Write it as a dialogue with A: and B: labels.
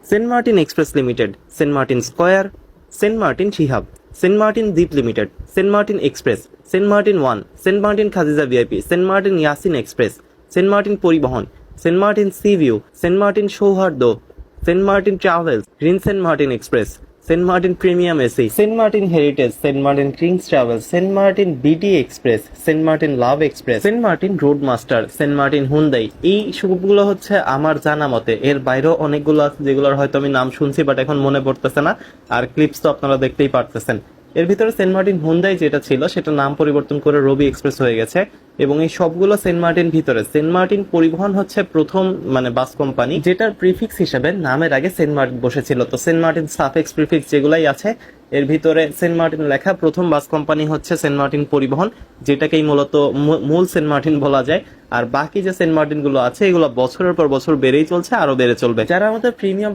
A: Saint Martin express limited, Saint Martin square, Saint Martin Shihab, Saint Martin দ্বীপ limited, Saint Martin express, Saint Martin one, Saint Martin Khadija VIP, Saint Martin Yasin express, Saint Martin পরিবহন, Saint Martin sea view, Saint Martin সৌহার্দ্য, Saint Martin travels, green Saint Martin express, Saint Martin premium AC, Saint Martin heritage, Saint Martin kings travels, Saint Martin BT express, Saint Martin love express, Saint Martin road master, Saint Martin Hyundai. এই সবগুলো হচ্ছে আমার জানা মতে। এর বাইরেও অনেকগুলো আছে যেগুলোর হয়তো আমি নাম শুনছি বাট এখন মনে পড়তেছে না, আর ক্লিপস তো আপনারা দেখতেই পারতেছেন। এর ভিতরে সেন্ট মার্টিন হুন্দাই যেটা ছিল সেটা নাম পরিবর্তন করে রবি এক্সপ্রেস হয়ে গেছে, এবং এই সবগুলো সেন্ট মার্টিন ভিতরে সেন্ট মার্টিন পরিবহন হচ্ছে প্রথম বাস কোম্পানি যেটার প্রিফিক্স হিসেবে নামের আগে সেন্ট মার্টিন বসেছিল। তো সেন্ট মার্টিন সাফিক্স প্রিফিক্স যেগুলাই আছে এর ভিতরে সেন্ট মার্টিন লেখা প্রথম বাস কোম্পানি হচ্ছে সেন্ট মার্টিন পরিবহন, যেটাকেই মূলত মূল সেন্ট মার্টিন বলা যায়। আর বাকি যে সেন্ট মার্টিন গুলো আছে এগুলো বছরের পর বছর বেড়েই চলছে, আরো বেড়ে চলবে। যারা আমাদের প্রিমিয়াম